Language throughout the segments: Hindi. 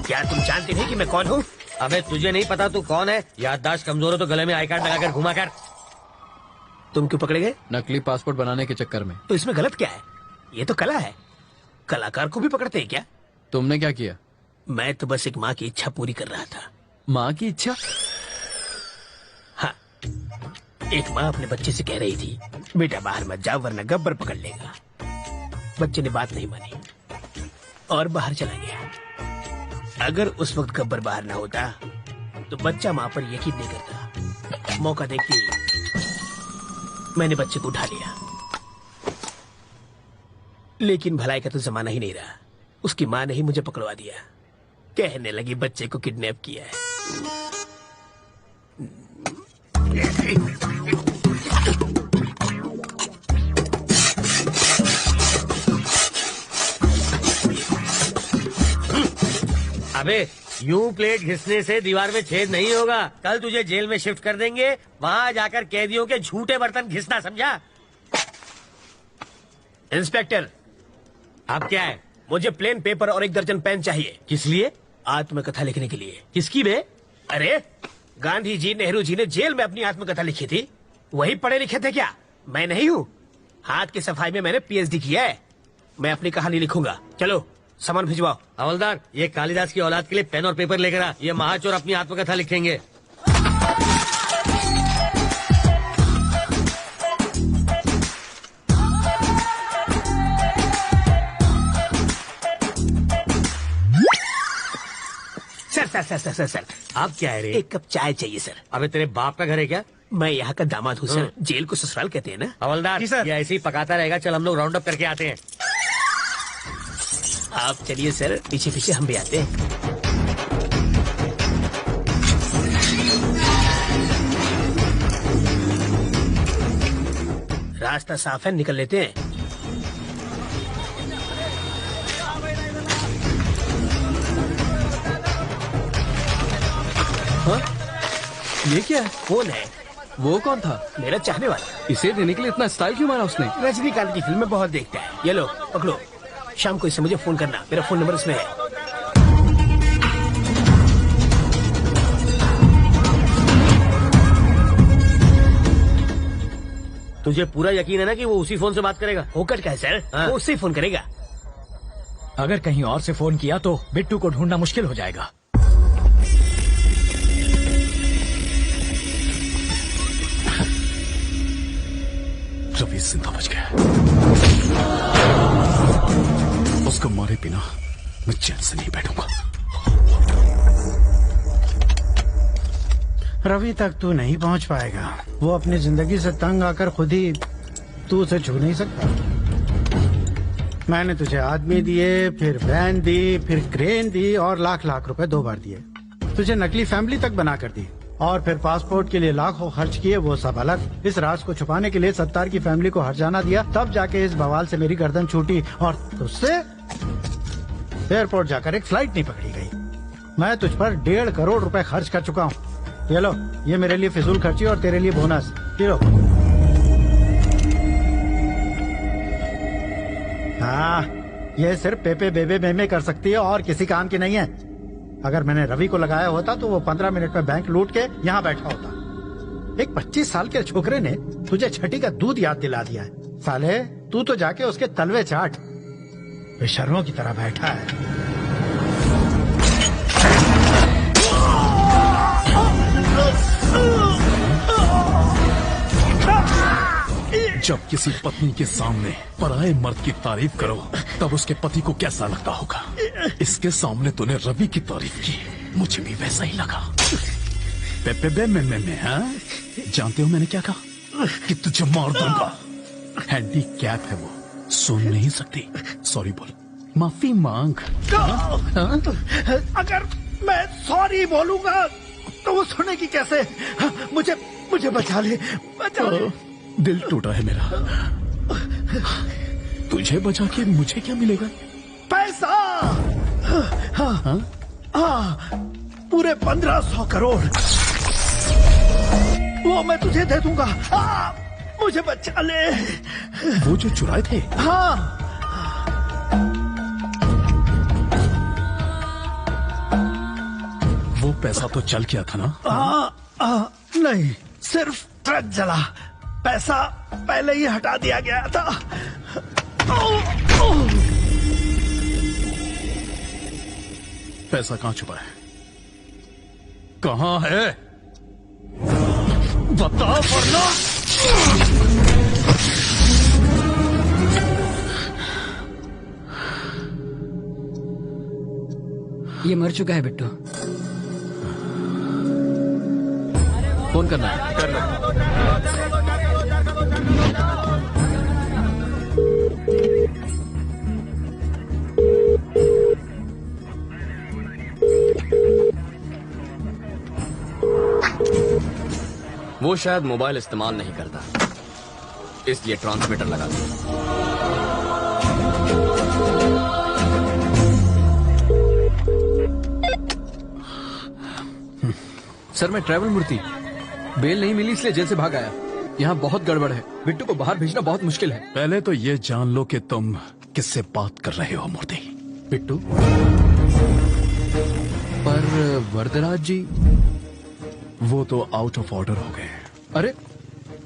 क्या तुम जानते नहीं कि मैं कौन हूँ? अबे तुझे नहीं पता तू कौन है? याददाश्त कमजोर हो तो गले में आई कार्ड लगाकर घुमा कर। तुम क्यों पकड़े गए? नकली पासपोर्ट बनाने के चक्कर में। तो इसमें गलत क्या है? ये तो कला है। कलाकार को भी पकड़ते हैं क्या? तुमने क्या किया? मैं तो बस एक माँ की इच्छा पूरी कर रहा था। माँ की इच्छा? हाँ, एक माँ अपने बच्चे से कह रही थी, बेटा बाहर मत जाओ वरना गब्बर पकड़ लेगा। बच्चे ने बात नहीं मानी और बाहर चला गया। अगर उस वक्त गब्बर बाहर ना होता तो बच्चा माँ पर यकीन नहीं करता। मौका देखते ही मैंने बच्चे को उठा लिया। लेकिन भलाई का तो जमाना ही नहीं रहा। उसकी माँ ने ही मुझे पकड़वा दिया। कहने लगी बच्चे को किडनैप किया है। अबे यूं प्लेट घिसने से दीवार में छेद नहीं होगा। कल तुझे जेल में शिफ्ट कर देंगे, वहां जाकर कैदियों के झूठे बर्तन घिसना, समझा? इंस्पेक्टर, अब क्या है? मुझे प्लेन पेपर और 1 दर्जन पेन चाहिए। किस लिए? आत्मकथा लिखने के लिए। किसकी बे? अरे गांधी जी, नेहरू जी ने जेल में अपनी आत्मकथा लिखी थी। वही पढ़े लिखे थे क्या? मैं नहीं हूँ। हाथ की सफाई में मैंने पीएचडी किया है। मैं अपनी कहानी लिखूंगा। चलो सामान भिजवाओ। हवलदार, ये कालिदास की औलाद के लिए पेन और पेपर लेकर आ। ये महाचोर अपनी आत्मकथा लिखेंगे। सर आप क्या है रे? 1 कप चाय चाहिए सर। अबे तेरे बाप का घर है क्या? मैं यहाँ का दामाद हूँ सर। जेल को ससुराल कहते हैं ना। हवलदार, ये ऐसे ही पकाता रहेगा। चल हम लोग राउंड अप करके आते हैं। आप चलिए सर, पीछे पीछे हम भी आते हैं। रास्ता साफ है, निकल लेते हैं। हाँ? ये क्या है? कौन है? वो कौन था? मेरा चाहने वाला। इसे देने के लिए इतना स्टाइल क्यों मारा उसने? रजनीकांत की फिल्म में बहुत देखता है। ये लो पकड़ो। शाम को इससे मुझे फोन करना। मेरा फोन नंबर इसमें है। तुझे पूरा यकीन है ना कि वो उसी फोन से बात करेगा? होकर क्या है सर? हाँ। वो उससे ही फोन करेगा। अगर कहीं और से फोन किया तो बिट्टू को ढूंढना मुश्किल हो जाएगा। रवि जिंदा बच गया। उसको मारे बिना मैं चैन से नहीं बैठूंगा। रवि तक तू नहीं पहुंच पाएगा। वो अपनी जिंदगी से तंग आकर खुद ही तू उसे छू नहीं सकता। मैंने तुझे आदमी दिए, फिर वैन दी, फिर क्रेन दी और लाख लाख रुपए 2 बार दिए। तुझे नकली फैमिली तक बना कर दी और फिर पासपोर्ट के लिए लाखों खर्च किए, वो सब अलग। इस राज को छुपाने के लिए सत्तार की फैमिली को हर्जाना दिया, तब जाके इस बवाल से मेरी गर्दन छूटी और तुझसे एयरपोर्ट जाकर एक फ्लाइट नहीं पकड़ी गई। मैं तुझ पर 1.5 करोड़ रुपए खर्च कर चुका हूँ। ये लो, ये मेरे लिए फिजूल खर्ची और तेरे लिए बोनस। ये लो। हाँ, ये सिर्फ पेपे बेबे मेमे कर सकती है और किसी काम की नहीं है। अगर मैंने रवि को लगाया होता तो वो 15 मिनट में बैंक लूट के यहाँ बैठा होता। एक 25 साल के छोकरे ने तुझे छठी का दूध याद दिला दिया है। साले, तू तो जाके उसके तलवे चाट। बेशर्मों की तरह बैठा है। जब किसी पत्नी के सामने पराये मर्द की तारीफ करो तब उसके पति को कैसा लगता होगा। इसके सामने तूने रवि की तारीफ की, मुझे भी वैसा ही लगा। पे मैं हाँ? जानते हो मैंने क्या कहा? कि तुझे मार दूंगा। हैंडीकैप है वो, सुन नहीं सकती। सॉरी बोल, माफी मांग। हाँ? अगर मैं सॉरी बोलूंगा तो वो सुनेगी कैसे? मुझे बचा ले, बचा ले। दिल टूटा है मेरा। तुझे बचा के मुझे क्या मिलेगा? पैसा। हाँ, पूरे 1500 करोड़ वो मैं तुझे दे दूंगा। मुझे बचा ले। वो जो चुराए थे? हाँ। पैसा तो चल गया था ना? नहीं, सिर्फ ट्रक जला, पैसा पहले ही हटा दिया गया था। पैसा कहाँ छुपा है? कहाँ है? बताओ वरना। ये मर चुका है बिट्टू। फोन करना है। वो शायद मोबाइल इस्तेमाल नहीं करता, इसलिए ट्रांसमीटर लगा दिया। सर मैं ट्रैवल मूर्ति, बेल नहीं मिली इसलिए जेल से भाग आया। यहाँ बहुत गड़बड़ है, बिट्टू को बाहर भेजना बहुत मुश्किल है। पहले तो ये जान लो कि तुम किससे बात कर रहे हो मूर्ति। बिट्टू? पर वरदराज जी? वो तो आउट ऑफ ऑर्डर हो गए। अरे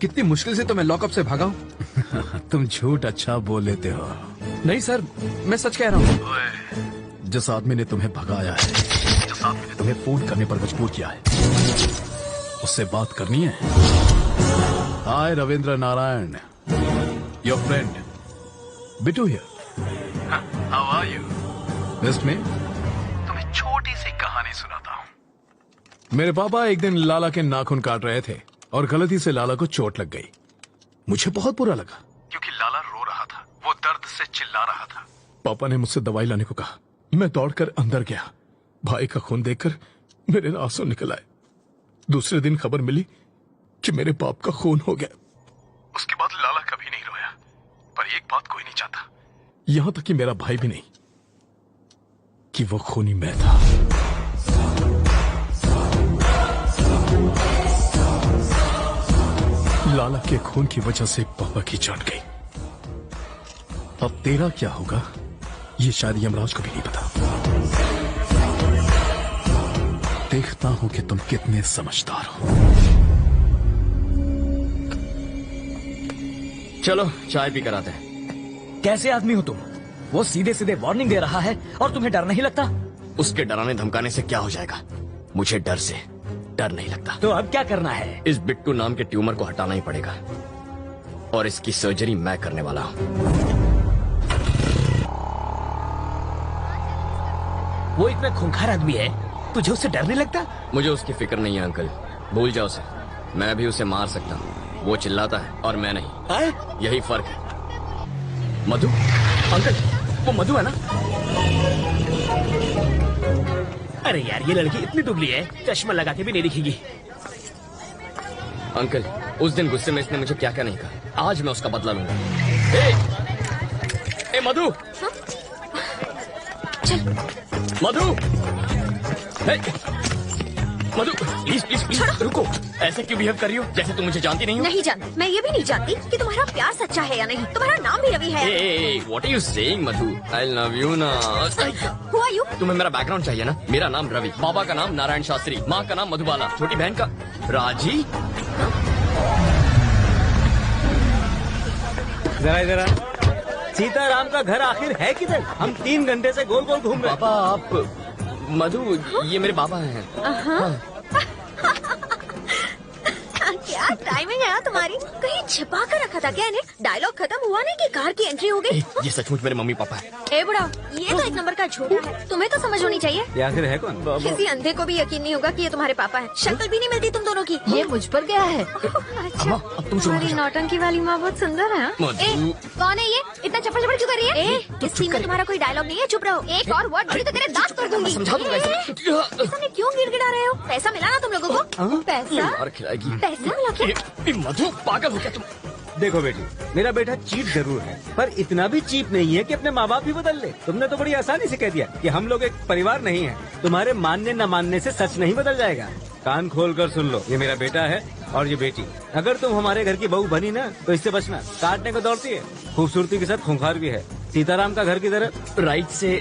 कितनी मुश्किल से तो मैं लॉकअप से भागा हूँ। तुम झूठ अच्छा बोल लेते हो। नहीं सर, मैं सच कह रहा हूँ। जिस आदमी ने तुम्हें भगाया है, जिस आदमी ने तुम्हें फोन करने पर मजबूर किया है, उससे बात करनी है। Hi Ravindra Narayan, your friend Bittu here. How are you? Best में तुम्हें छोटी सी कहानी सुनाता हूँ। मेरे पापा एक दिन लाला के नाखून काट रहे थे और गलती से लाला को चोट लग गई। मुझे बहुत बुरा लगा क्योंकि लाला रो रहा था, वो दर्द से चिल्ला रहा था। पापा ने मुझसे दवाई लाने को कहा। मैं दौड़कर अंदर गया। भाई का खून देखकर मेरे आंसू निकल आए। दूसरे दिन खबर मिली कि मेरे बाप का खून हो गया। उसके बाद लाला कभी नहीं रोया, पर एक बात कोई नहीं चाहता, यहां तक कि मेरा भाई भी नहीं, कि वो खूनी मैं था। लाला के खून की वजह से पापा की जान गई। अब तेरा क्या होगा ये शायद यमराज को भी नहीं पता। देखता हूं कि तुम कितने समझदार हो। चलो चाय पी कर आते हैं। कैसे आदमी हो तुम? वो सीधे सीधे वार्निंग दे रहा है और तुम्हें डर नहीं लगता? उसके डराने धमकाने से क्या हो जाएगा? मुझे डर से डर नहीं लगता। तो अब क्या करना है? इस बिट्टू नाम के ट्यूमर को हटाना ही पड़ेगा और इसकी सर्जरी मैं करने वाला हूं। वो इतना खूंखार आदमी है, तुझे उससे डर नहीं लगता? मुझे उसकी फिक्र नहीं है अंकल, भूल जाओ उसे। मैं भी उसे मार सकता हूँ, वो चिल्लाता है और मैं नहीं। यही फर्क है। मधु अंकल, वो मधु है ना? अरे यार, ये लड़की इतनी दुबली है, चश्मा लगा के भी नहीं दिखेगी। अंकल, उस दिन गुस्से में इसने मुझे क्या क्या नहीं कहा, आज मैं उसका बदला लूंगा। ए मधु, चल। मधु, मधु प्लीज प्लीज प्लीज रुको। ऐसे क्यों बिहेव कर रही हो जैसे तुम मुझे जानती नहीं हो? नहीं जानती। मैं ये भी नहीं जानती कि तुम्हारा प्यार सच्चा है या नहीं। तुम्हारा नाम भी रवि है। What are you saying Madhu? I love you ना। Who are you? तुम्हें मेरा बैकग्राउंड चाहिए ना? मेरा नाम रवि, बाबा का नाम नारायण शास्त्री, माँ का नाम मधुबाला, छोटी बहन का राजी। जरा सीताराम का घर आखिर है किधर? हम 3 घंटे से गोल गोल घूम रहे। पापा आप, मधु ये मेरे बाबा हैं। क्या टाइमिंग है तुम्हारी? कहीं छिपा कर रखा था क्या इन्हें? डायलॉग खत्म हुआ नहीं कि कार की एंट्री हो गई? ये सचमुच मेरे मम्मी पापा है। ए बुढ़ा, ये तो एक नंबर का झूठा है। तुम्हें तो समझ होनी चाहिए। ये आखिर है कौन? किसी अंधे को भी यकीन नहीं होगा कि ये तुम्हारे पापा है। शक्ल भी नहीं मिलती तुम दोनों की। ये मुझ पर गया है। अच्छा, तुम्हारी नौटंकी वाली माँ बहुत सुंदर है। मधु। कौन है ये? इतना चप्पल चप्पल क्यों कर रही है? इस सीन में तुम्हारा कोई डायलॉग नहीं है, चुप रहो। एक और वर्ड बोली तो तेरे दांत तोड़ दूंगी। इतने क्यों गिड़गिड़ा रहे हो? पैसा मिला ना तुम लोगों को? पैसा? और खिलाएगी। पैसा मिला क्या? मधु पागल हो क्या तुम? देखो बेटी, मेरा बेटा चीप जरूर है, पर इतना भी चीप नहीं है कि अपने माँ बाप ही बदल ले। तुमने तो बड़ी आसानी से कह दिया कि हम लोग एक परिवार नहीं है। तुम्हारे मानने न मानने से सच नहीं बदल जाएगा। कान खोल कर सुन लो, ये मेरा बेटा है और ये बेटी। अगर तुम हमारे घर की बहू बनी ना तो इससे बचना। काटने को दौड़ती है, खूबसूरती के साथ खूंखार भी है। सीताराम का घर की तरह राइट से